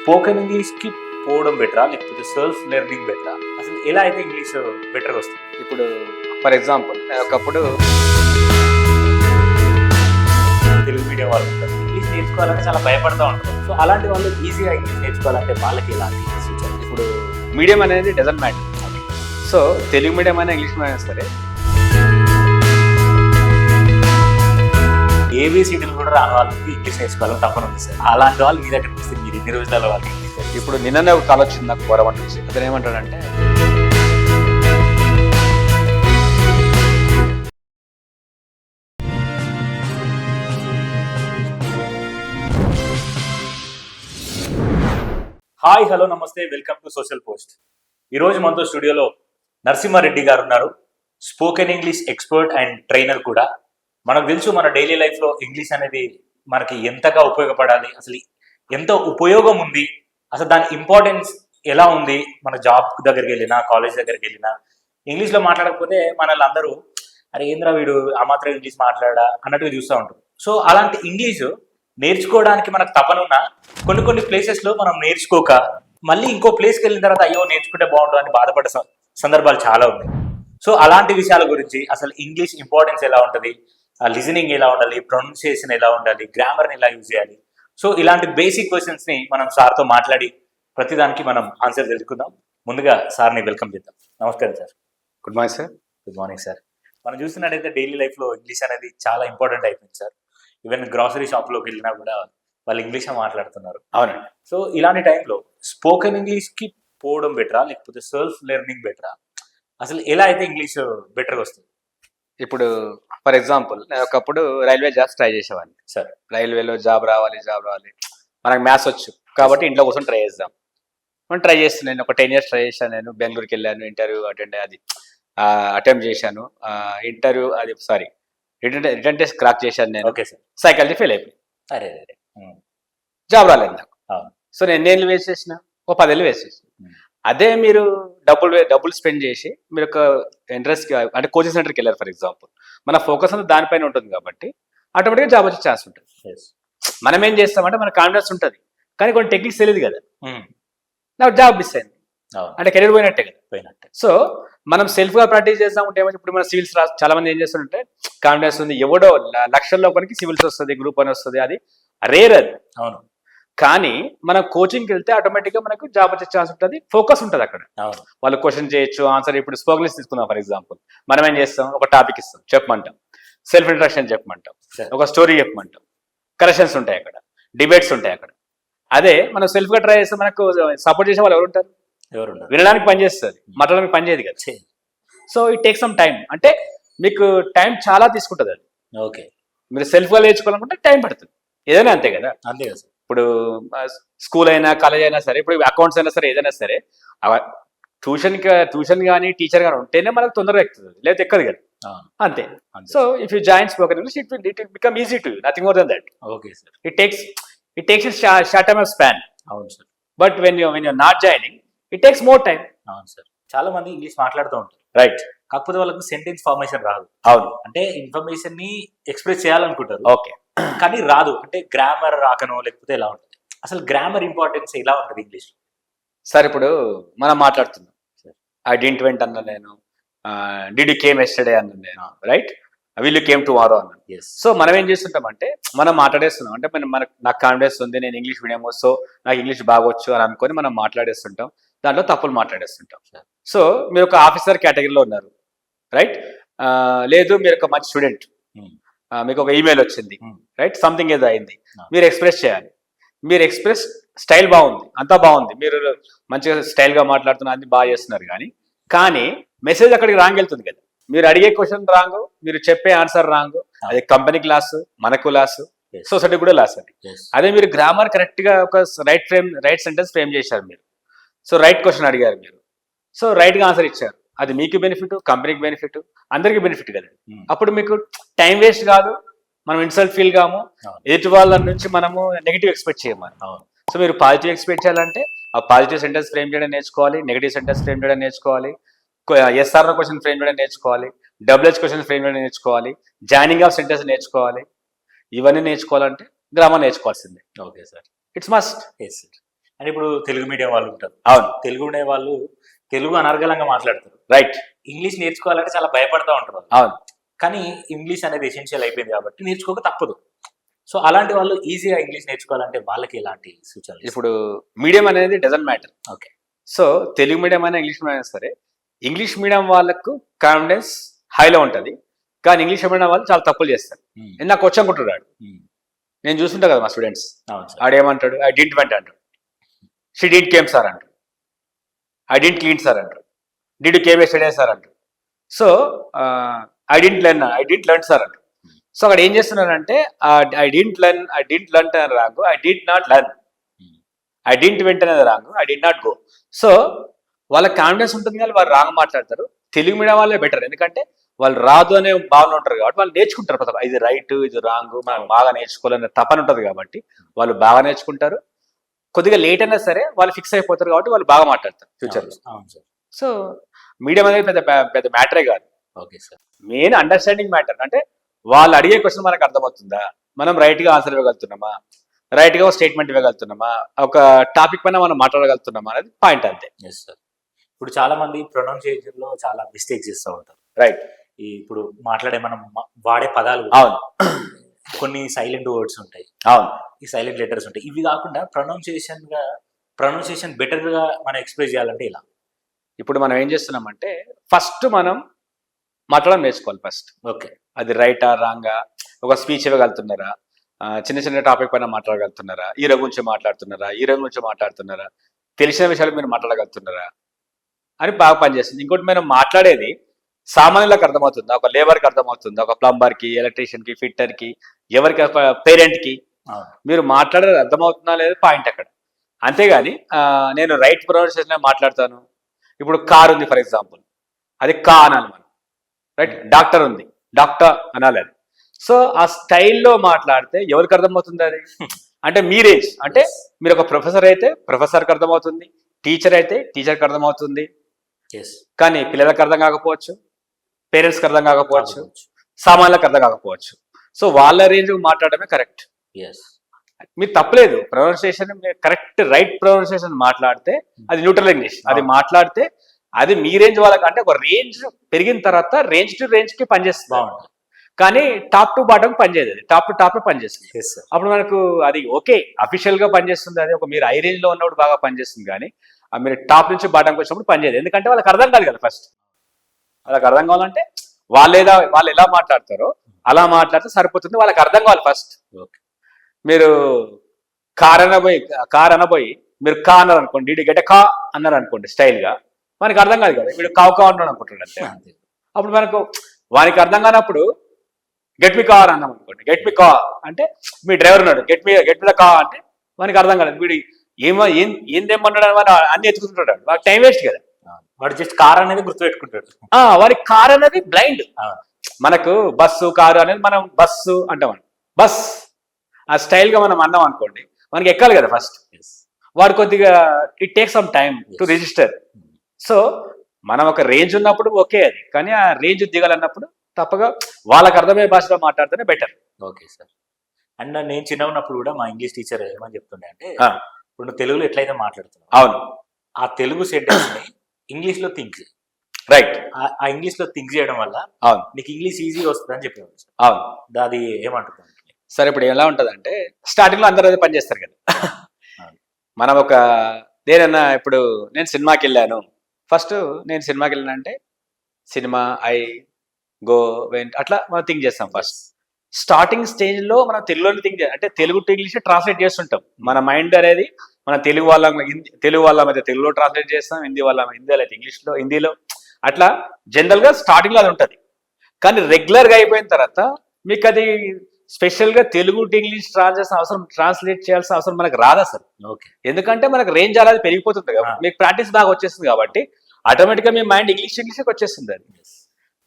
Spoken ఇంగ్లీష్కి పోవడం బెటరా లేకపోతే సెల్ఫ్ లెర్నింగ్ బెటరా? అసలు ఎలా అయితే ఇంగ్లీష్ బెటర్గా వస్తుంది? ఇప్పుడు ఫర్ ఎగ్జాంపుల్ ఒకప్పుడు తెలుగు మీడియం వాళ్ళు ఉంటారు, ఇంగ్లీష్ నేర్చుకోవాలంటే చాలా భయపడుతూ ఉంటారు. సో అలాంటి వాళ్ళు ఈజీగా ఇంగ్లీష్ నేర్చుకోవాలంటే వాళ్ళకి ఎలాంటి సూచన? ఇప్పుడు మీడియం అనేది doesn't matter. So Telugu medium అయినా ఇంగ్లీష్ మీడియం అయినా సరే ఏబిసిడీలు కూడా రాని వాళ్ళకి ఇంగ్లీష్ నేర్చుకోవాలని తప్పని ఉంది సార్. అలాంటి వాళ్ళు మీ దగ్గర వస్తే మీరు ఇన్ని రోజుల వాళ్ళకి ఇప్పుడు నిన్ననే ఒక కాల్ వచ్చింది నాకు కోరమంట నుంచి. అతను ఏమంటాడంటే హాయ్ హలో నమస్తే, వెల్కమ్ టు సోషల్ పోస్ట్. ఈరోజు మనతో స్టూడియోలో నరసింహారెడ్డి గారు ఉన్నారు. Spoken English expert and trainer కూడా. మనకు తెలుసు మన డైలీ లైఫ్లో ఇంగ్లీష్ అనేది మనకి ఎంతగా ఉపయోగపడాలి, అసలు ఎంత ఉపయోగం ఉంది, అసలు దాని ఇంపార్టెన్స్ ఎలా ఉంది. మన జాబ్ దగ్గరికి వెళ్ళినా కాలేజ్ దగ్గరికి వెళ్ళినా ఇంగ్లీష్లో మాట్లాడకపోతే మనల్ని అందరూ అరే ఏంద్రా వీడు ఆ మాత్రం ఇంగ్లీష్ మాట్లాడా అన్నట్టుగా చూస్తూ ఉంటారు. సో అలాంటి ఇంగ్లీషు నేర్చుకోవడానికి మనకు తపనున్న కొన్ని ప్లేసెస్లో మనం నేర్చుకోక మళ్ళీ ఇంకో ప్లేస్కి వెళ్ళిన తర్వాత అయ్యో నేర్చుకుంటే బాగుంటుంది అని బాధపడే సందర్భాలు చాలా ఉన్నాయి. సో అలాంటి విషయాల గురించి, అసలు ఇంగ్లీష్ ఇంపార్టెన్స్ ఎలా ఉంటుంది, లిజనింగ్ ఎలా ఉండాలి, ప్రొనౌన్సియేషన్ ఎలా ఉండాలి, గ్రామర్ని ఎలా యూజ్ చేయాలి, సో ఇలాంటి బేసిక్ క్వశ్చన్స్ని మనం సార్తో మాట్లాడి ప్రతిదానికి మనం ఆన్సర్ తెలుసుకుందాం. ముందుగా సార్ని వెల్కమ్ చేద్దాం. నమస్కారం sir. Good morning sir. Good morning sir. మనం చూసినట్టయితే డైలీ లైఫ్లో ఇంగ్లీష్ అనేది చాలా ఇంపార్టెంట్ అయిపోయింది సార్. ఈవెన్ గ్రాసరీ షాప్లోకి వెళ్ళినా కూడా వాళ్ళు ఇంగ్లీషే మాట్లాడుతున్నారు. అవునండి. సో ఇలాంటి టైంలో స్పోకెన్ ఇంగ్లీష్కి పోవడం బెటరా లేకపోతే సెల్ఫ్ లెర్నింగ్ బెటరా? అసలు ఎలా అయితే ఇంగ్లీష్ బెటర్గా వస్తుంది? ఇప్పుడు ఫర్ ఎగ్జాంపుల్ నేను ఒకప్పుడు రైల్వే జాబ్స్ ట్రై చేసేవాడిని సార్. రైల్వేలో జాబ్ రావాలి మనకు మ్యాథ్స్ వచ్చు కాబట్టి ఇంట్లో కోసం ట్రై చేద్దాం మనం ట్రై చేస్తున్నాను. ఒక 10 years ట్రై చేశాను. నేను బెంగళూరుకి వెళ్ళాను, ఇంటర్వ్యూ అటెంప్ట్ చేశాను. ఇంటర్వ్యూ రిటర్న్ టెస్ట్ క్రాక్ చేశాను నేను. Okay sir. సైకాలజీ ఫెయిల్ అయిపోయింది. అరే జాబ్ రాలేదు నాకు. అవును. సో నేను ఎన్ని వేస్ట్ చేసిన, ఓ 10 ఏళ్ళు వేస్ట్ చేసిన. అదే మీరు డబ్బులు స్పెండ్ చేసి మీరు ఒక ఇంట్రెస్ట్ అంటే కోచింగ్ సెంటర్కి వెళ్ళారు ఫర్ ఎగ్జాంపుల్, మన ఫోకస్ అంతా దానిపైన ఉంటుంది కాబట్టి ఆటోమేటిక్గా జాబ్ వచ్చే ఛాన్స్ ఉంటుంది. మనం ఏం చేస్తామంటే మన కాన్ఫిడెన్స్ ఉంటుంది కానీ కొన్ని టెక్నిక్స్ తెలియదు కదా, నాకు జాబ్ మిస్ అయింది అంటే కెరీర్ పోయినట్టే కదా. సో మనం సెల్ఫ్గా ప్రాక్టీస్ చేస్తామంటే ఏమైనా ఇప్పుడు మన సివిల్స్ చాలా మంది ఏం చేస్తుంటే కాన్ఫిడెన్స్ ఉంది, ఎవడో లక్షల్లో కొనికి సివిల్స్ వస్తుంది, గ్రూప్ 1 వస్తుంది, అది రేర్ అది. అవును. కానీ మనం కోచింగ్కి వెళ్తే ఆటోమేటిక్గా మనకు జాబ్ వచ్చే ఛాన్స్ ఉంటుంది, ఫోకస్ ఉంటుంది అక్కడ. వాళ్ళు క్వశ్చన్ చేయొచ్చు, ఆన్సర్. ఇప్పుడు స్పోకెన్ తీసుకుందాం ఫర్ ఎగ్జాంపుల్, మనం ఏం చేస్తాం, ఒక టాపిక్ ఇస్తాం, చెప్పమంటాం, సెల్ఫ్ ఇంట్రడక్షన్ చెప్పమంటాం, ఒక స్టోరీ చెప్పమంటాం, కరెక్షన్స్ ఉంటాయి అక్కడ, డిబేట్స్ ఉంటాయి అక్కడ. అదే మనం సెల్ఫ్గా ట్రై చేస్తే మనకు సపోర్ట్ చేసే వాళ్ళు ఎవరు ఉంటారు? వినడానికి పని చేస్తుంది, మాట్లాడడానికి పని చేయదు కదా. So it take some time, అంటే మీకు టైం చాలా తీసుకుంటుంది అది. ఓకే. మీరు సెల్ఫ్గా నేర్చుకోవాలనుకుంటే టైం పడుతుంది, ఏదైనా అంతే కదా. అంతే కదా. ఇప్పుడు స్కూల్ అయినా కాలేజ్ అయినా సరే, ఇప్పుడు అకౌంట్స్ అయినా సరే, ఏదైనా సరే ట్యూషన్ కానీ టీచర్ కానీ ఉంటేనే మనకు తొందరగా ఎక్కుతుంది, లేకపోతే ఎక్కదు కదా. అంతే. So if you join spoken English it will become easy to you, nothing more than that. Okay sir. It takes short time of span. అవును sir. But when you're not joining it takes more time. అవును sir. చాలా మంది English మాట్లాడుతూ ఉంటారు, right, కాకపోతే వాళ్ళకు sentence formation రాదు. అవును. అంటే ఇన్ఫర్మేషన్ ని ఎక్స్ప్రెస్ చేయాలనుకుంటారు, ఓకే, కానీ రాదు. అంటే గ్రామర్ రాకనో లేకపోతే ఎలా ఉంటుంది? అసలు గ్రామర్ ఇంపార్టెన్స్ ఎలా ఉంటుంది ఇంగ్లీష్? సార్ ఇప్పుడు మనం మాట్లాడుతున్నాం, ఐ డింట్ వెంట్ అన్నా నేను, డిడ్ యూ కేమ్ ఎస్టర్డే అన్నాను నేను, right, will you came tomorrow అన్నాను. సో మనం ఏం చేస్తుంటామంటే మనం మాట్లాడేస్తున్నాం, అంటే నాకు కాన్ఫిడెన్స్ ఉంది, నేను ఇంగ్లీష్ మీడియం, సో నాకు ఇంగ్లీష్ బాగొచ్చు అని అనుకొని మనం మాట్లాడేస్తుంటాం, దాంట్లో తప్పులు మాట్లాడేస్తుంటాం. సో మీరు ఒక ఆఫీసర్ కేటగిరీలో ఉన్నారు, రైట్, లేదు మీరు ఒక మంచి స్టూడెంట్, మీకు ఒక ఈమెయిల్ వచ్చింది, రైట్, సంథింగ్ ఏదో అయింది, మీరు ఎక్స్ప్రెస్ చేయాలి. మీరు ఎక్స్ప్రెస్ స్టైల్ బాగుంది, అంతా బాగుంది, మీరు మంచిగా స్టైల్గా మాట్లాడుతున్నారు, అన్ని బాగా చేస్తున్నారు, కానీ మెసేజ్ అక్కడికి రాంగ్ వెళ్తుంది కదా. మీరు అడిగే క్వశ్చన్ రాంగ్, మీరు చెప్పే ఆన్సర్ రాంగ్, అదే కంపెనీకి లాస్, మనకు లాస్, సొసైటీ కూడా లాస్ అది. అదే మీరు గ్రామర్ కరెక్ట్గా ఒక రైట్ సెంటెన్స్ ఫ్రేమ్ చేశారు మీరు, సో రైట్ క్వశ్చన్ అడిగారు మీరు, సో రైట్గా ఆన్సర్ ఇచ్చారు, అది మీకు బెనిఫిట్, కంపెనీకి బెనిఫిట్, అందరికీ బెనిఫిట్ కదా. అప్పుడు మీకు టైం వేస్ట్ కాదు, మనం ఇన్సల్ట్ ఫీల్ కాము, ఎదుటి వాళ్ళ నుంచి మనము నెగిటివ్ ఎక్స్పెక్ట్ చేయమని. సో మీరు పాజిటివ్ ఎక్స్పెక్ట్ చేయాలంటే ఆ పాజిటివ్ సెంటెన్స్ ఫ్రేమ్ చేయడం నేర్చుకోవాలి, నెగిటివ్ సెంటెన్స్ ఫ్రేమ్ చేయడం నేర్చుకోవాలి, ఎస్ఆర్ఓ క్వశ్చన్ ఫ్రేమ్ చేయడం నేర్చుకోవాలి, డబ్ల్యూహెచ్ క్వశ్చన్ ఫ్రేమ్ చేయడం నేర్చుకోవాలి, జాయినింగ్ ఆఫ్ సెంటెన్స్ నేర్చుకోవాలి. ఇవన్నీ నేర్చుకోవాలంటే గ్రామర్ నేర్చుకోవాల్సిందే. Okay sir. It's must. Yes sir. అని ఇప్పుడు తెలుగు మీడియం వాళ్ళు ఉంటారు. అవును, తెలుగు ఉండే వాళ్ళు తెలుగు అనర్గళంగా మాట్లాడతారు. రైట్, ఇంగ్లీష్ నేర్చుకోవాలంటే చాలా భయపడతా ఉంటారు వాళ్ళు. అవును. కానీ ఇంగ్లీష్ అనేది ఎసెన్షియల్ అయిపోయింది కాబట్టి నేర్చుకోక తప్పదు. సో అలాంటి వాళ్ళు ఈజీగా ఇంగ్లీష్ నేర్చుకోవాలంటే వాళ్ళకి ఎలాంటి సూచనలు? ఇప్పుడు మీడియం అనేది doesn't matter. Okay. So Telugu medium అయినా ఇంగ్లీష్ మీడియం అయినా సరే, ఇంగ్లీష్ మీడియం వాళ్ళకు కాన్ఫిడెన్స్ హైలో ఉంటుంది, కానీ ఇంగ్లీష్ మీడియం వాళ్ళు చాలా తప్పులు చేస్తారు. నాకు వచ్చి అనుకుంటున్నాడు, నేను చూస్తుంటా కదా మా స్టూడెంట్స్, అవును సార్. ఆడేమంటాడు, ఐ డింట్ వెంట్ అంటాడు, షీ డింట్ కేమ్ సార్ అంటాడు, ఐ డింట్ క్లీన్ సార్ అంటాడు, డిడ్ కేమ్ ఎస్టర్డే సార్ అంటాడు. So I didn't learn sir అంటాడు. సో అక్కడ ఏం చేస్తున్నారంటే ఐ డింట్ లెర్న్ అనేది wrong, I didn't not learn, I didn't వెంట అనేది wrong, I didn't not go. So వాళ్ళకి కాన్ఫిడెన్స్ ఉంటుంది కానీ వాళ్ళు రాంగ్ మాట్లాడతారు. తెలుగు మీడియం వాళ్ళే బెటర్, ఎందుకంటే వాళ్ళు రాదు అనే భావన ఉంటారు కాబట్టి వాళ్ళు నేర్చుకుంటారు. ప్రతి ఇది రైట్, ఇది రాంగ్, మనం బాగా నేర్చుకోవాలనే తపన ఉంటుంది కాబట్టి వాళ్ళు బాగా నేర్చుకుంటారు. కొద్దిగా లేట్ అయినా సరే వాళ్ళు ఫిక్స్ అయిపోతారు కాబట్టి వాళ్ళు బాగా మాట్లాడతారు ఫ్యూచర్లో. అవును సార్. సో మీడియం అనేది పెద్ద పెద్ద మ్యాటరే కాదు. Okay sir. Main understanding matter. అంటే వాళ్ళు అడిగే క్వశ్చన్ మనకు అర్థమవుతుందా, మనం రైట్గా ఆన్సర్ ఇవ్వగలుగుతున్నామా, రైట్గా ఒక స్టేట్మెంట్ ఇవ్వగలుగుతున్నామా, ఒక టాపిక్ పైన మనం మాట్లాడగలుగుతున్నామా అనేది పాయింట్ అంతే. Yes sir. ఇప్పుడు చాలా మంది ప్రొనౌన్సియేషన్ లో చాలా మిస్టేక్స్ చేస్తూ ఉంటారు. రైట్. ఇప్పుడు మాట్లాడే మనం వాడే పదాలు, అవును, కొన్ని సైలెంట్ వర్డ్స్ ఉంటాయి, అవును, ఈ సైలెంట్ లెటర్స్ ఉంటాయి. ఇవి కాకుండా ప్రొనౌన్సియేషన్ బెటర్ గా మనం ఎక్స్ప్రెస్ చేయాలంటే ఇలా. ఇప్పుడు మనం ఏం చేస్తున్నామంటే ఫస్ట్ మనం మాట్లాడడం నేర్చుకోవాలి ఫస్ట్. ఓకే. అది రైటా రాంగా, ఒక స్పీచ్ ఇవ్వగలుగుతున్నారా, చిన్న చిన్న టాపిక్ పైన మాట్లాడగలుగుతున్నారా, హీరో గురించి మాట్లాడుతున్నారా, తెలిసిన విషయాలు మీరు మాట్లాడగలుగుతున్నారా అని బాగా పనిచేస్తుంది. ఇంకోటి మనం మాట్లాడేది సామాన్యులకు అర్థమవుతుందా, ఒక లేబర్కి అర్థమవుతుందా, ఒక ప్లంబర్కి, ఎలక్ట్రీషియన్కి, ఫిట్టర్కి, ఎవరికి, ఒక పేరెంట్కి మీరు మాట్లాడేది అర్థమవుతుందా లేదు పాయింట్ అక్కడ. అంతేగాని నేను రైట్ ప్రొనౌన్సియేషన్ మాట్లాడతాను. ఇప్పుడు కార్ ఉంది ఫర్ ఎగ్జాంపుల్, అది కా అనాలి మనం, రైట్. డాక్టర్ ఉంది, డాక్టర్ అనాలి అది. సో ఆ స్టైల్లో మాట్లాడితే ఎవరికి అర్థమవుతుంది అది? అంటే మీ రేంజ్, అంటే మీరు ఒక ప్రొఫెసర్ అయితే ప్రొఫెసర్కి అర్థమవుతుంది, టీచర్ అయితే టీచర్కి అర్థమవుతుంది, కానీ పిల్లలకు అర్థం కాకపోవచ్చు, పేరెంట్స్కి అర్థం కాకపోవచ్చు, సామాన్యులకు అర్థం కాకపోవచ్చు. సో వాళ్ళ రేంజ్ మాట్లాడడమే కరెక్ట్. మీరు తప్పలేదు, ప్రొనౌన్సియేషన్ కరెక్ట్ రైట్ ప్రొనౌన్సియేషన్ మాట్లాడితే అది న్యూట్రల్ ఇంగ్లీష్, అది మాట్లాడితే అది మీ రేంజ్ వాళ్ళకి, అంటే ఒక రేంజ్ పెరిగిన తర్వాత రేంజ్ టు రేంజ్ కి పనిచేస్తుంది. బాగుంటుంది. కానీ టాప్ టు బాటమ్ పనిచేయదు, అది టాప్ టు టాప్ పనిచేస్తుంది. అప్పుడు మనకు అది ఓకే అఫీషియల్ గా పనిచేస్తుంది. అది ఒక మీరు హై రేంజ్ లో ఉన్నప్పుడు బాగా పనిచేస్తుంది, కానీ మీరు టాప్ నుంచి బాటంకి వచ్చినప్పుడు పనిచేయదు. ఎందుకంటే వాళ్ళకి అర్థం కాదు కదా. ఫస్ట్ వాళ్ళకి అర్థం కావాలంటే వాళ్ళు ఎలా మాట్లాడతారో అలా మాట్లాడితే సరిపోతుంది. వాళ్ళకి అర్థం కావాలి ఫస్ట్. మీరు కార్ అనబోయి మీరు కా అన్నారు అనుకోండి, ఇటు గడ్డ కా అన్నారు అనుకోండి స్టైల్ గా, మనకి అర్థం కాదు కదా. వీడు కావు అంటున్నాడు అనుకుంటాడు అంతే. అప్పుడు మనకు వానికి అర్థం కానప్పుడు గెట్ మీ కార్ అన్నాం అనుకోండి, గెట్ మీ కా అంటే మీ డ్రైవర్ ఉన్నాడు, గెట్ మీ ద కా అంటే వానికి అర్థం కాలేదు. వీడు ఏందేమన్నాడు అని అన్ని ఎత్తుకుంటాడు, వాడికి టైం వేస్ట్ కదా. వాడు జస్ట్ కార్ అనేది గుర్తుపెట్టుకుంటాడు. వారికి కార్ అనేది బ్లైండ్. మనకు బస్సు కారు అనేది మనం బస్సు అంటాం, బస్ ఆ స్టైల్ గా మనం అన్నాం అనుకోండి, మనకి ఎక్కాలి కదా ఫస్ట్. వాడు కొద్దిగా it take some time to register. So మనం ఒక రేంజ్ ఉన్నప్పుడు ఓకే అది, కానీ ఆ రేంజ్ దిగాలన్నప్పుడు తప్పగా వాళ్ళకి అర్థమయ్యే భాషలో మాట్లాడితేనే బెటర్. Okay sir. అండ్ నేను చిన్న ఉన్నప్పుడు కూడా మా ఇంగ్లీష్ టీచర్ ఏమని చెప్తుండే అంటే, ఇప్పుడు నువ్వు తెలుగులో ఎట్లయితే మాట్లాడుతున్నావు, అవును, ఆ తెలుగు సెంటెన్స్ ని ఇంగ్లీష్ లో థింక్, రైట్, ఆ ఇంగ్లీష్ లో థింక్ చేయడం వల్ల అవును నీకు ఇంగ్లీష్ ఈజీ వస్తుంది అని చెప్పేవాడు. అవును, అది ఏమంటుంది సరే. ఇప్పుడు ఎలా ఉంటుంది అంటే స్టార్టింగ్ లో అందరూ అదే పని చేస్తారు కదా. మనం ఒక దేనన్నా, ఇప్పుడు నేను సినిమాకి వెళ్ళాను, ఫస్ట్ నేను సినిమాకి వెళ్ళానంటే సినిమా ఐ గో వెంట్ అట్లా మనం థింక్ చేస్తాం. ఫస్ట్ స్టార్టింగ్ స్టేజ్ లో మనం తెలుగులోనే థింక్ చేయాలి, అంటే తెలుగు టు ఇంగ్లీష్ ట్రాన్స్లేట్ చేస్తుంటాం. మన మైండ్ అనేది మన తెలుగు వాళ్ళ మీద తెలుగులో ట్రాన్స్లేట్ చేస్తాం, హిందీ వాళ్ళ హిందీలో అయితే ఇంగ్లీష్లో, హిందీలో అట్లా జనరల్ గా స్టార్టింగ్ లో అది ఉంటుంది. కానీ రెగ్యులర్ గా అయిపోయిన తర్వాత మీకు అది స్పెషల్ గా తెలుగు టు ఇంగ్లీష్ ట్రాన్స్లేట్ చేయాల్సిన అవసరం మనకు రాదు అసలు. ఎందుకంటే మనకు రేంజ్ అనేది పెరిగిపోతుంది కదా, మీకు ప్రాక్టీస్ బాగా వచ్చేస్తుంది కాబట్టి ఆటోమేటిక్ గా మీ మైండ్ ఇంగ్లీష్ వచ్చేస్తుంది. అది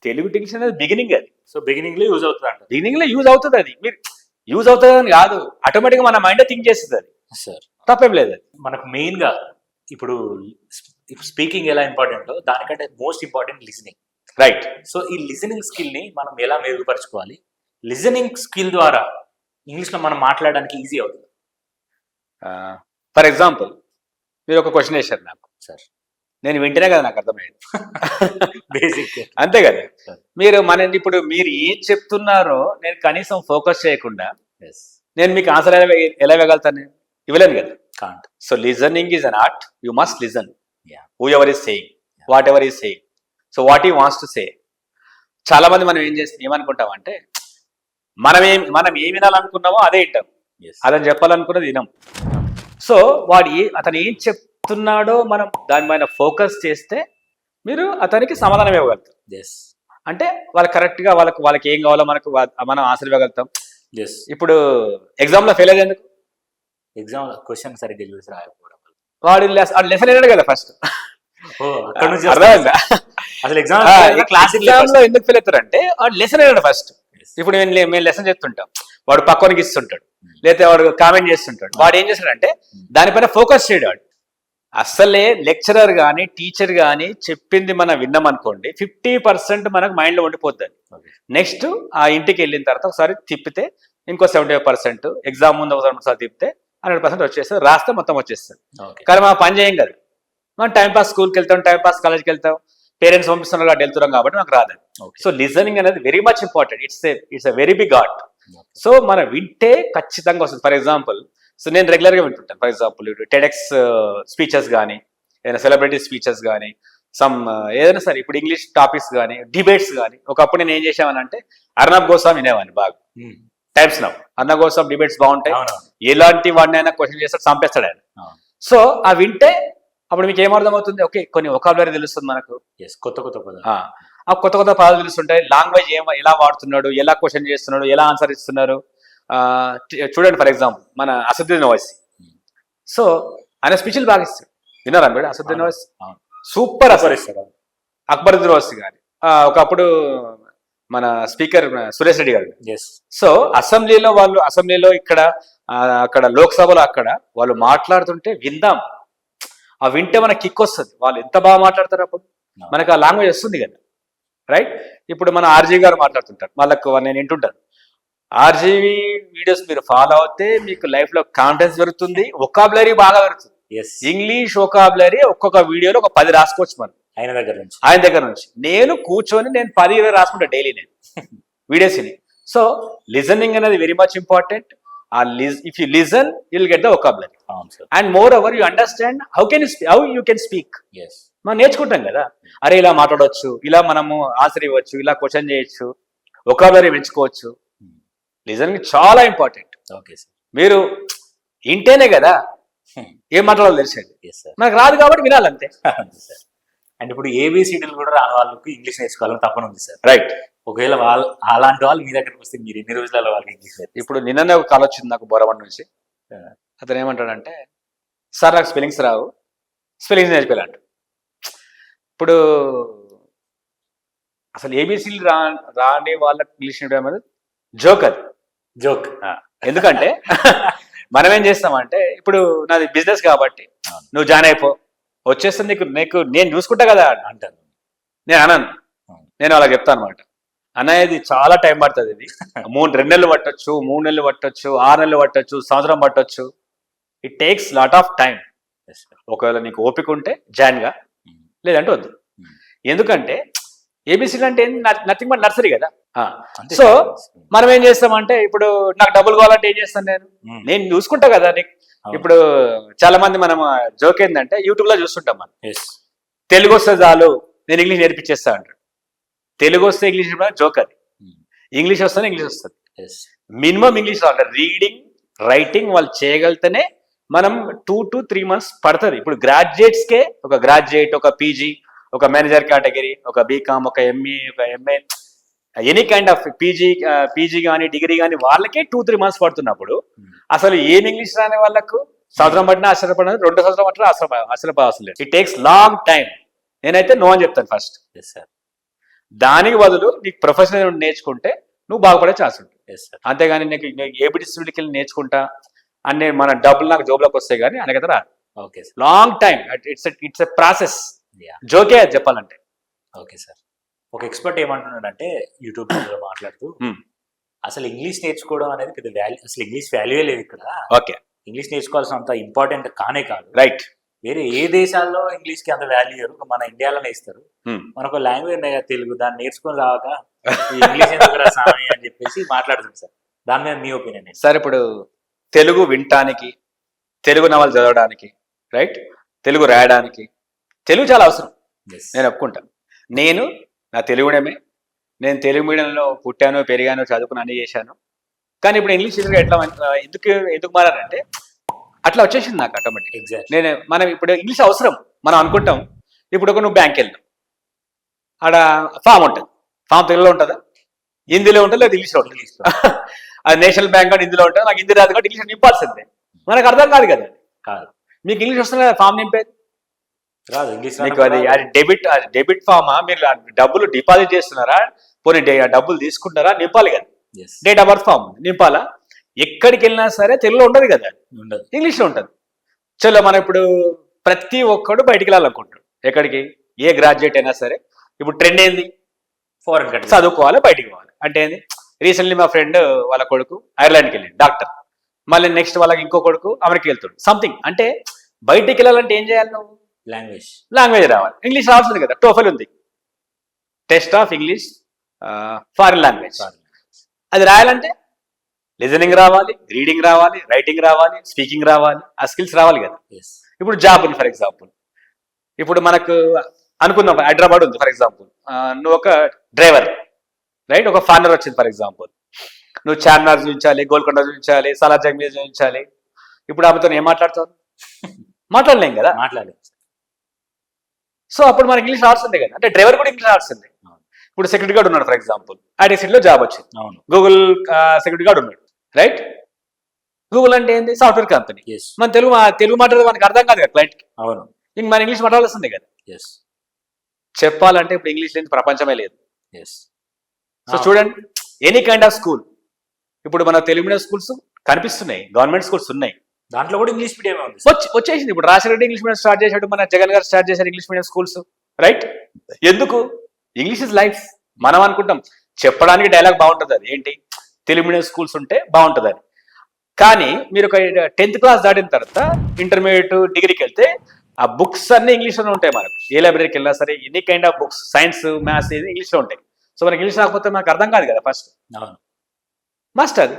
తెలుగు టు ఇంగ్లీష్ అనేది బిగినింగ్, అది సో బిగినింగ్ లో యూజ్ అవుతుంది, బిగినింగ్ లో యూజ్ అవుతుంది. అది మీరు యూజ్ అవుతుంది అని కాదు, ఆటోమేటిక్ గా మన మైండ్ థింక్ చేస్తుంది. అది సార్ తప్పేం లేదు. అది మనకు మెయిన్ గా ఇప్పుడు స్పీకింగ్ ఎలా ఇంపార్టెంటో దానికంటే most important listening, right. So ఈ లిజనింగ్ స్కిల్ ని మనం ఎలా మెరుగుపరచుకోవాలి, లిజనింగ్ స్కిల్ ద్వారా ఇంగ్లీష్ లో మనం మాట్లాడడానికి ఈజీ అవుతుంది. ఫర్ ఎగ్జాంపుల్ మీరు ఒక క్వశ్చన్ వేశారు నాకు, సార్ నేను వింటేనే కదా నాకు అర్థమైంది. బేసిక్ అంతే కదా. Sure. మీరు ఇప్పుడు మీరు ఏం చెప్తున్నారో నేను కనీసం ఫోకస్ చేయకుండా ఎస్ నేను మీకు ఆన్సర్ ఎలా ఇవ్వగలుగుతాను? నేను ఇవ్వలేను కదా. Can't so listening is an art. You must listen Yeah. Who ever is saying, what ever is saying, so what ఈ వాంట్స్ టు సే. చాలా మంది మనం ఏమనుకుంటామంటే మనం ఏం వినాలనుకున్నామో అదే వింటాం, ఎస్ అతను చెప్పాలనుకున్నది వినం. సో అతను ఏం చెప్తున్నాడో మనం దాని పైన ఫోకస్ చేస్తే మీరు అతనికి సమాధానం ఇవ్వగలుగుతాం. ఎస్ అంటే వాళ్ళకి కరెక్ట్గా వాళ్ళకి ఏం కావాలో మనం ఆన్సర్ ఇవ్వగలుగుతాం. ఎస్ ఇప్పుడు ఎగ్జామ్లో ఫెయిల్ అయ్యేది ఎందుకు? ఎగ్జామ్ క్వశ్చన్ సరిగ్గా చూసి రాయకపోవడం వల్ల. వాడు లెసన్ అయినాడు కదా ఫస్ట్. ఓ అక్కడ నుంచి అర్థమైందా? అసలు ఎగ్జామ్ ఎగ్జామ్ లో ఎందుకు ఫెయిల్ అవుతారంటే వాడు లెసన్ అయినాడు ఫస్ట్. ఇప్పుడు మేము లెసన్ చెప్తుంటాం, వాడు పక్కనకి ఇస్తుంటాడు, లేకపోతే వాడు కామెంట్ చేస్తుంటాడు. వాడు ఏం చేస్తాడంటే దానిపైన ఫోకస్ చేయడు. వాడు అసలే లెక్చరర్ కానీ టీచర్ కానీ చెప్పింది మనం విన్నాం అనుకోండి, 50% మనకు మైండ్లో ఉండిపోద్ది. నెక్స్ట్ ఆ ఇంటికి వెళ్ళిన తర్వాత ఒకసారి తిప్పితే ఇంకో 75%, ఎగ్జామ్ ముందు ఒకసారి తిప్పితే 100% వచ్చేస్తుంది, రాస్తే మొత్తం వచ్చేస్తుంది. కానీ మనం పని చేయం కదా, మనం టైంపాస్ స్కూల్కి వెళ్తాం, టైంపాస్ కాలేజ్కి వెళ్తాం, పేరెంట్స్ పంపిస్తున్నారు కాబట్టి వెళ్తున్నాం కాబట్టి నాకు రాదు. సో లిజనింగ్ అనేది very much important. It's a very big art. So మనం వింటే ఖచ్చితంగా వస్తుంది. ఫర్ ఎగ్జాంపుల్, సో నేను రెగ్యులర్గా వింటుంటాను. ఫర్ ఎగ్జాంపుల్ టెడెక్స్ స్పీచెస్ కానీ, ఏదైనా సెలబ్రిటీ స్పీచెస్ కానీ, ఏదైనా సరే, ఇప్పుడు ఇంగ్లీష్ టాపిక్స్ కానీ, డిబేట్స్ కానీ. ఒకప్పుడు నేను ఏం చేసామనంటే అర్నబ్ గోస్వామి వినేవాడిని బాగా. Times now Arnab Goswami debates బాగుంటాయి. ఎలాంటి వాడిని అయినా క్వశ్చన్ చేస్తాడు, చంపేస్తాడు ఆయన. సో ఆ వింటే అప్పుడు మీకు ఏమర్థం అవుతుంది? ఓకే, కొన్ని వొకాబులరీ తెలుస్తుంది మనకు, కొత్త కొత్త పదాలు, ఆ కొత్త కొత్త పదాలు తెలుస్తుంటాయి. లాంగ్వేజ్ ఎలా వాడుతున్నాడు, ఎలా క్వశ్చన్ చేస్తున్నాడు, ఎలా ఆన్సర్ ఇస్తున్నారు. చూడండి, ఫర్ ఎగ్జాంపుల్ మన అసదుద్దీన్ ఓవైసీ. సో ఆయన స్పీచ్లు బాగా ఇస్తాడు. విన్నారా మీరు అసదుద్దీన్ ఓవైసీ? సూపర్ అసలు ఇస్తాడు. అక్బరుద్దీన్ ఓవైసీ కానీ, ఒకప్పుడు మన స్పీకర్ సురేష్ రెడ్డి గారు. సో అసెంబ్లీలో అక్కడ లోక్సభలో వాళ్ళు మాట్లాడుతుంటే విందాం. ఆ వింటే మనకి కిక్ వస్తుంది. వాళ్ళు ఎంత బాగా మాట్లాడతారు, అప్పుడు మనకు ఆ లాంగ్వేజ్ వస్తుంది కదా, రైట్? ఇప్పుడు మన ఆర్జీ గారు మాట్లాడుతుంటారు, వాళ్ళకు నేను వింటుంటాను. ఆర్జీవి వీడియోస్ మీరు ఫాలో అవుతే మీకు లైఫ్ లో కాన్ఫిడెన్స్ పెరుగుతుంది, వొకాబులరీ బాగా పెరుగుతుంది. ఇంగ్లీష్ వొకాబులరీ ఒక్కొక్క వీడియోలో ఒక 10 రాసుకోవచ్చు మనం ఆయన దగ్గర నుంచి. నేను 10-20 రాసుకుంటా డైలీ నేను వీడియోస్ ని. సో లిజనింగ్ అనేది very much important. If you listen, you'll get the vocabulary. And moreover, you understand how you can speak. మనం నేర్చుకుంటాం కదా, అరే ఇలా మాట్లాడవచ్చు, ఇలా మనము ఆన్సర్ ఇవ్వచ్చు, ఇలా క్వశ్చన్ చేయొచ్చు, వొకాబులరీ పెంచుకోవచ్చు. లిజనింగ్ చాలా ఇంపార్టెంట్. మీరు ఇంటేనే కదా ఏం మాట్లాడాలో తెలిసేది. మనకు రాదు కాబట్టి వినాలంతే. అండ్ ఇప్పుడు ఏబిసిడీలు కూడా రాని వాళ్ళకి ఇంగ్లీష్ నేర్చుకోవాలని తప్పని ఉంది సార్, రైట్? ఒకవేళ అలాంటి వాళ్ళు మీ దగ్గరకు వస్తే మీరు ఎన్ని రోజులలో వాళ్ళకి ఇంగ్లీష్ నేర్పిస్తారు? ఇప్పుడు నిన్ననే ఒక కాల్ వచ్చింది నాకు బోరబండ నుంచి. అతను ఏమంటాడంటే, సార్ నాకు స్పెల్లింగ్స్ రావు, స్పెల్లింగ్స్ నేర్పిల్లంట. ఇప్పుడు అసలు ఏబిసిలు రాని వాళ్ళకి ఇంగ్లీష్ నేర్పడం అనేది జోక్. ఎందుకంటే మనం ఏం చేస్తామంటే, ఇప్పుడు నాది బిజినెస్ కాబట్టి నువ్వు జాయిన్ అయిపో, వచ్చేస్తే నీకు నేను చూసుకుంటా కదా అంటాను. నేను అనను, నేను అలా చెప్తాను అనమాట. అనేది చాలా టైం పడుతుంది. ఇది 2 నెలలు పట్టొచ్చు, 3 నెలలు పట్టొచ్చు, 6 నెలలు పట్టొచ్చు, సంవత్సరం పట్టొచ్చు. It takes lot of time. ఒకవేళ నీకు ఓపిక ఉంటే జాయిన్ గా, లేదంటే వద్దు. ఎందుకంటే ఏబిసిడి అంటే నథింగ్ బట్ నర్సరీ కదా. సో మనం ఏం చేస్తామంటే, ఇప్పుడు నాకు డబ్బులు కావాలంటే ఏం చేస్తాను, నేను చూసుకుంటా కదా నీకు. ఇప్పుడు చాలా మంది మనం జోక్ ఏంటంటే, యూట్యూబ్ లో చూస్తుంటాం మనం, తెలుగు వస్తే చాలు నేను ఇంగ్లీష్ నేర్పించేస్తా అంటారు. తెలుగు వస్తే ఇంగ్లీష్ జోక్ అది. ఇంగ్లీష్ వస్తేనే ఇంగ్లీష్ వస్తుంది. మినిమం ఇంగ్లీష్ రావాలి. రీడింగ్, రైటింగ్ వాళ్ళు చేయగలితేనే మనం 2 to 3 months పడుతుంది. ఇప్పుడు గ్రాడ్యుయేట్స్కే, ఒక గ్రాడ్యుయేట్, ఒక పీజీ, ఒక మేనేజర్ కేటగిరీ, ఒక బీకామ్, ఒక ఎంఏ, ఒక MA, any kind of PG కానీ డిగ్రీ కానీ వాళ్ళకే 2-3 months పడుతున్నప్పుడు అసలు ఏం ఇంగ్లీష్ రాని వాళ్ళకు సంవత్సరం పట్టినా ఆశ్చర్యపడిన, 2 సంవత్సరం పట్టినా ఆశ్చర్యపడాల్సిన లేదు. It takes long time. నేనైతే నో అని చెప్తాను ఫస్ట్. దానికి బదులు నీకు ప్రొఫెషనల్ నేర్చుకుంటే నువ్వు బాగుపడే ఛాన్స్ ఉంటుంది. అంతేగాని నీకు ఏబిసిడికి వెళ్ళి నేర్చుకుంటా అనే మన డబ్బులు నాకు జోబులోకి వస్తాయి కానీ అనగత రాదు. Long time. It's a process. జోకే అది చెప్పాలంటే. Okay sir. ఒక ఎక్స్పర్ట్ ఏమంటున్నాడంటే యూట్యూబ్ మాట్లాడుతూ, అసలు ఇంగ్లీష్ నేర్చుకోవడం అనేది పెద్ద వాల్యూ, అసలు ఇంగ్లీష్ వాల్యూయే లేదు ఇక్కడ. ఓకే, ఇంగ్లీష్ నేర్చుకోవాల్సినంత ఇంపార్టెంట్ కానే కాదు. రైట్. వేరే ఏ దేశాల్లో ఇంగ్లీష్ కి అంత వాల్యూ ఇవ్వరు, మన ఇండియాలోనే ఇస్తారు. Hmm. మనకు లాంగ్వేజ్ ఉన్నాయి కదా తెలుగు, దాన్ని నేర్చుకొని రావక ఈ ఇంగ్లీష్ ఎందుకు రా స్వామి అని చెప్పేసి మాట్లాడుతుంది సార్. దాని మీద మీ ఒపీనియన్? సార్ ఇప్పుడు తెలుగు వినటానికి, తెలుగు నవలు చదవడానికి, రైట్, తెలుగు రాయడానికి తెలుగు చాలా అవసరం, నేను ఒప్పుకుంటాను. నేను నా తెలుగుడమే, నేను తెలుగు మీడియంలో పుట్టాను, పెరిగాను, చదువుకుని అన్ని చేశాను. కానీ ఇప్పుడు ఇంగ్లీష్ ఎట్లా ఎందుకు మారానంటే అట్లా వచ్చేసింది నాకు ఆటోమేటిక్. ఎగ్జాక్ట్. మనం ఇప్పుడు ఇంగ్లీష్ అవసరం మనం అనుకుంటాం. ఇప్పుడు నువ్వు బ్యాంక్ వెళ్ళావు, ఆడ ఫామ్ ఉంటుంది, ఫామ్ తెలుగులో ఉంటుందా, హిందీలో ఉంటుంది, లేదా ఇంగ్లీష్లో ఉంటుంది. అది నేషనల్ బ్యాంక్ అని హిందీలో ఉంటుంది, నాకు హిందీ రాదు కాబట్టి ఇంగ్లీష్ నింపాల్సిందే. మనకు అర్థం కాదు కదా. కాదు, మీకు ఇంగ్లీష్ వస్తుంది కదా, ఫామ్ నింపేది రాదు. ఇంగ్లీష్ మీకు అది డెబిట్ ఫామా, మీరు డబ్బులు డిపాజిట్ చేస్తున్నారా, పోనీ డబ్బులు తీసుకుంటారా, నింపాలి కదా. డేట్ ఆఫ్ బర్త్ ఫామ్ నింపాలా. ఎక్కడికి వెళ్ళినా సరే తెలుగులో ఉండదు కదా, ఉండదు, ఇంగ్లీష్లో ఉంటుంది. చలో మనం ఇప్పుడు ప్రతి ఒక్కడు బయటికి వెళ్ళాలనుకుంటాడు. ఎక్కడికి? ఏ గ్రాడ్యుయేట్ అయినా సరే ఇప్పుడు ట్రెండ్ ఏంది, ఫారెన్ కంట్రీ చదువుకోవాలి, బయటికి పోవాలి. అంటే ఏంది, రీసెంట్లీ మా ఫ్రెండ్ వాళ్ళ కొడుకు ఐర్లాండ్కి వెళ్ళింది డాక్టర్, మళ్ళీ నెక్స్ట్ వాళ్ళకి ఇంకో కొడుకు అమెరికా వెళ్తాడు సంథింగ్. అంటే బయటికి వెళ్ళాలంటే ఏం చేయాలి నువ్వు? లాంగ్వేజ్ రావాలి, ఇంగ్లీష్ రావాల్సింది కదా. టోఫెల్ ఉంది, test of English foreign language. అది రాయాలంటే లిజనింగ్ రావాలి, రీడింగ్ రావాలి, రైటింగ్ రావాలి, స్పీకింగ్ రావాలి, ఆ స్కిల్స్ రావాలి కదా. ఇప్పుడు జాబ్ ఉంది ఫర్ ఎగ్జాంపుల్, ఇప్పుడు మనకు అనుకుందాం హైదరాబాద్ ఉంది ఫర్ ఎగ్జాంపుల్, నువ్వు ఒక డ్రైవర్, రైట్, ఒక ఫార్నర్ వచ్చింది ఫర్ ఎగ్జాంపుల్, నువ్వు చార్మినార్ చూపించాలి, గోల్కొండ చూపించాలి, సాలార్జంగ్ మీద చూపించాలి. ఇప్పుడు ఆమెతో ఏం మాట్లాడతావు? మాట్లాడలేం కదా. సో అప్పుడు మనకి ఇంగ్లీష్ రావాల్సిందే కదా. అంటే డ్రైవర్ కూడా ఇంగ్లీష్ రావాల్సిందే. ఇప్పుడు సెక్యూరిటీ గార్డ్ ఉన్నాడు ఫర్ ఎగ్జాంపుల్, ఐటీసీలో జాబ్ వచ్చింది, గూగుల్ సెక్యూరిటీ గార్డ్ ఉన్నాడు, రైట్. గూగుల్ అంటే ఏంటి? Software company. మన తెలుగు మాట్లాడేది మనకు అర్థం కాదు కదా క్లయింట్కి. అవును, ఇంక మన ఇంగ్లీష్ మాట్లాడాల్సిందే కదా. చెప్పాలంటే ఇప్పుడు ఇంగ్లీష్ లేని ప్రపంచమే లేదు. సో చూడండి, ఎనీ కైండ్ ఆఫ్ స్కూల్, ఇప్పుడు మన తెలుగు మీడియం స్కూల్స్ కనిపిస్తున్నాయి, గవర్నమెంట్ స్కూల్స్ ఉన్నాయి, దాంట్లో కూడా ఇంగ్లీష్ మీడియం వచ్చేసింది. ఇప్పుడు రాజశేఖర ఇంగ్లీష్ మీడియం స్టార్ట్ చేశాడు, మన జగన్ గారు స్టార్ట్ చేశారు ఇంగ్లీష్ మీడియం స్కూల్స్, రైట్. ఎందుకు? English is life. మనం అనుకుంటాం చెప్పడానికి డైలాగ్ బాగుంటుంది, అది ఏంటి, తెలుగు మీడియం స్కూల్స్ ఉంటే బాగుంటుంది అని. కానీ మీరు ఒక 10th క్లాస్ దాటిన తర్వాత ఇంటర్మీడియట్, డిగ్రీకి వెళ్తే ఆ బుక్స్ అన్ని ఇంగ్లీష్లోనే ఉంటాయి. మనకు ఏ లైబ్రరీకి వెళ్ళినా సరే any kind of books, science, maths ఇంగ్లీష్లో ఉంటాయి. సో మనకి ఇంగ్లీష్ రాకపోతే మనకు అర్థం కాదు కదా. ఫస్ట్ మస్ట్ అది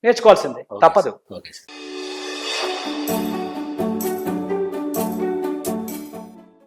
నేర్చుకోవాల్సిందే, తప్పదు. Okay sir.